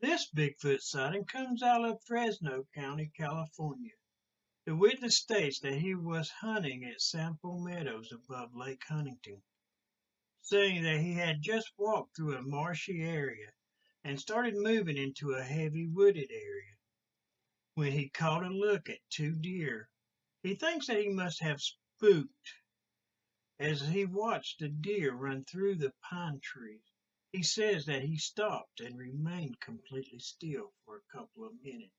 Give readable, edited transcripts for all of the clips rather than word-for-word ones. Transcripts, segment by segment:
This Bigfoot sighting comes out of Fresno County, California. The witness states that he was hunting at Sample Meadows above Lake Huntington, saying that he had just walked through a marshy area and started moving into a heavy wooded area when he caught a look at two deer. He thinks that he must have spooked as he watched the deer run through the pine trees. He says that he stopped and remained completely still for a couple of minutes,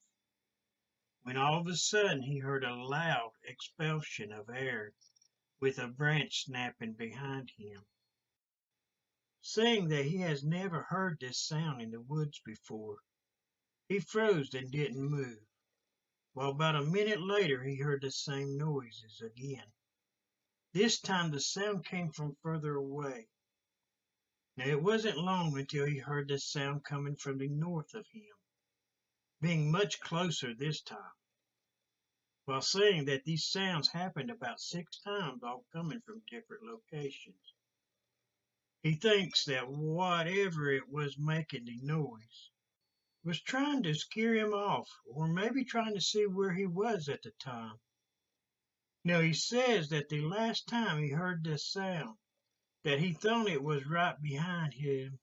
when all of a sudden he heard a loud expulsion of air with a branch snapping behind him, saying that he has never heard this sound in the woods before. He froze and didn't move, while about a minute later he heard the same noises again. This time the sound came from further away. Now it wasn't long until he heard the sound coming from the north of him, being much closer this time, while saying that these sounds happened about 6 times, all coming from different locations. He thinks that whatever it was making the noise was trying to scare him off, or maybe trying to see where he was at the time. Now he says that the last time he heard this sound, that he thought it was right behind him,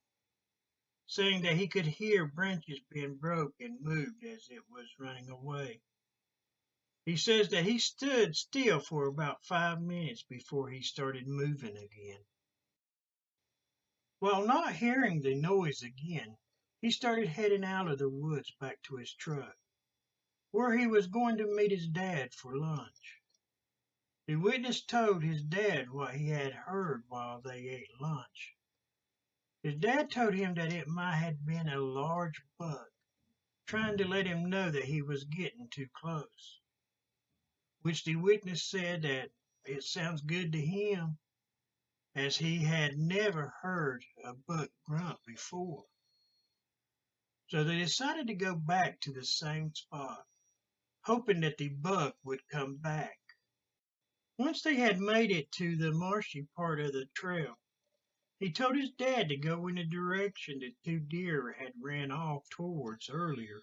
saying that he could hear branches being broke and moved as it was running away. He says that he stood still for about 5 minutes before he started moving again. While not hearing the noise again, he started heading out of the woods back to his truck, where he was going to meet his dad for lunch. The witness told his dad what he had heard while they ate lunch. His dad told him that it might have been a large buck, trying to let him know that he was getting too close, which the witness said that it sounds good to him, as he had never heard a buck grunt before. So they decided to go back to the same spot, hoping that the buck would come back. Once they had made it to the marshy part of the trail, he told his dad to go in the direction the two deer had ran off towards earlier,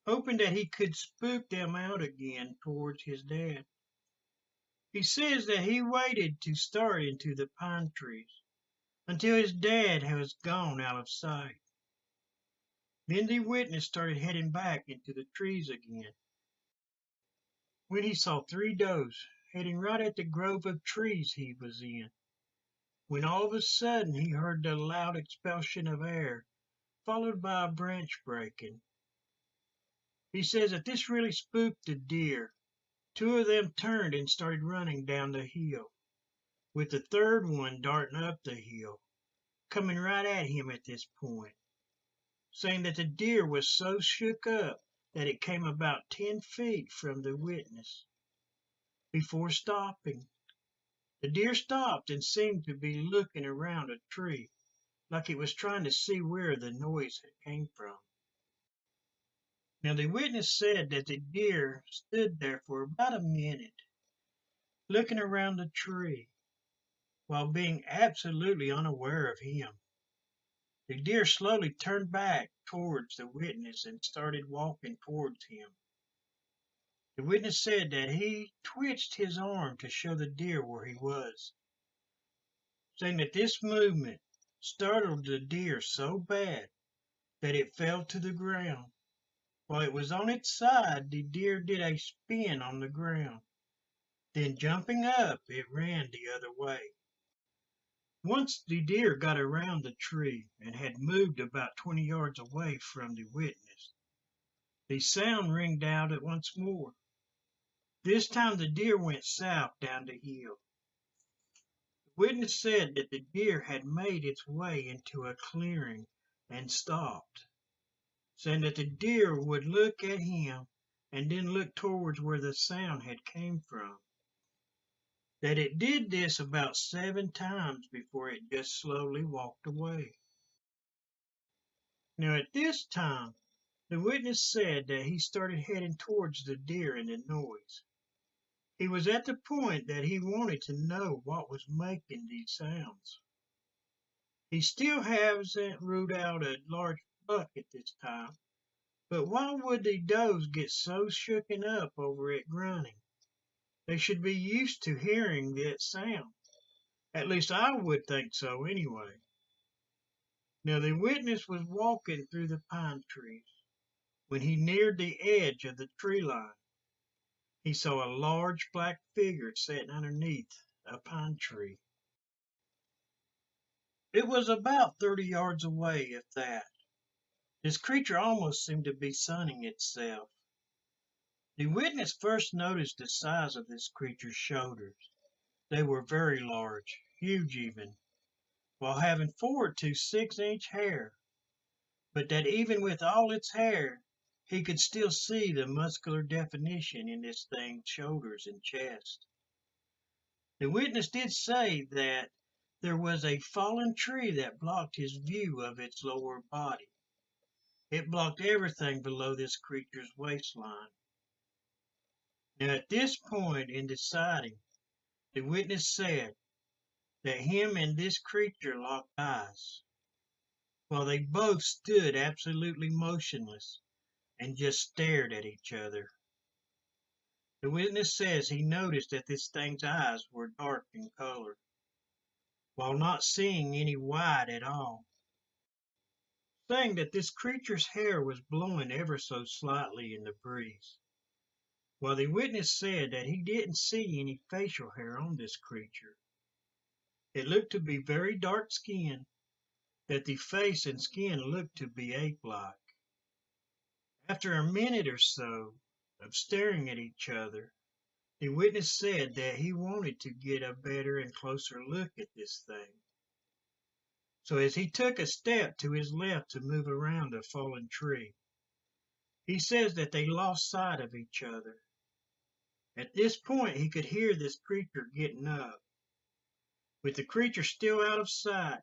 hoping that he could spook them out again towards his dad. He says that he waited to start into the pine trees until his dad was gone out of sight. Then the witness started heading back into the trees again, when he saw 3 does heading right at the grove of trees he was in, when all of a sudden he heard the loud expulsion of air, followed by a branch breaking. He says that this really spooked the deer. 2 of them turned and started running down the hill, with the third one darting up the hill, coming right at him at this point, saying that the deer was so shook up that it came about 10 feet from the witness before stopping. The deer stopped and seemed to be looking around a tree, like it was trying to see where the noise had came from. Now the witness said that the deer stood there for about a minute, looking around the tree, while being absolutely unaware of him. The deer slowly turned back towards the witness and started walking towards him. The witness said that he twitched his arm to show the deer where he was, saying that this movement startled the deer so bad that it fell to the ground. While it was on its side, the deer did a spin on the ground. Then jumping up, it ran the other way. Once the deer got around the tree and had moved about 20 yards away from the witness, the sound ringed out at once more. This time the deer went south down the hill. The witness said that the deer had made its way into a clearing and stopped, saying that the deer would look at him and then look towards where the sound had came from. That it did this about 7 times before it just slowly walked away. Now at this time, the witness said that he started heading towards the deer and the noise. He was at the point that he wanted to know what was making these sounds. He still hasn't ruled out a large luck at this time. But why would the does get so shooken up over it grunting? They should be used to hearing that sound. At least I would think so anyway. Now the witness was walking through the pine trees. When he neared the edge of the tree line, he saw a large black figure sitting underneath a pine tree. It was about 30 yards away, if that. This creature almost seemed to be sunning itself. The witness first noticed the size of this creature's shoulders. They were very large, huge even, while having 4 to 6 inch hair, but that even with all its hair, he could still see the muscular definition in this thing's shoulders and chest. The witness did say that there was a fallen tree that blocked his view of its lower body. It blocked everything below this creature's waistline. Now, at this point in deciding, the witness said that him and this creature locked eyes, while they both stood absolutely motionless and just stared at each other. The witness says he noticed that this thing's eyes were dark in color, while not seeing any white at all, saying that this creature's hair was blowing ever so slightly in the breeze, while the witness said that he didn't see any facial hair on this creature. It looked to be very dark skinned, that the face and skin looked to be ape-like. After a minute or so of staring at each other, the witness said that he wanted to get a better and closer look at this thing. So as he took a step to his left to move around a fallen tree, he says that they lost sight of each other. At this point, he could hear this creature getting up. With the creature still out of sight,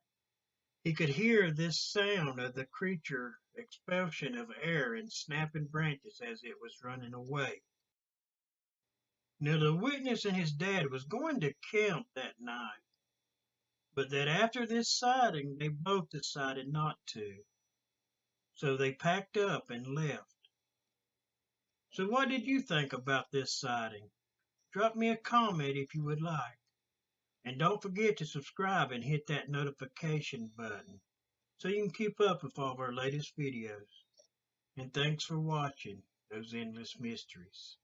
he could hear this sound of the creature expulsion of air and snapping branches as it was running away. Now the witness and his dad was going to camp that night, but that after this sighting they both decided not to. So they packed up and left. So what did you think about this sighting? Drop me a comment if you would like. And don't forget to subscribe and hit that notification button so you can keep up with all of our latest videos. And thanks for watching those endless mysteries.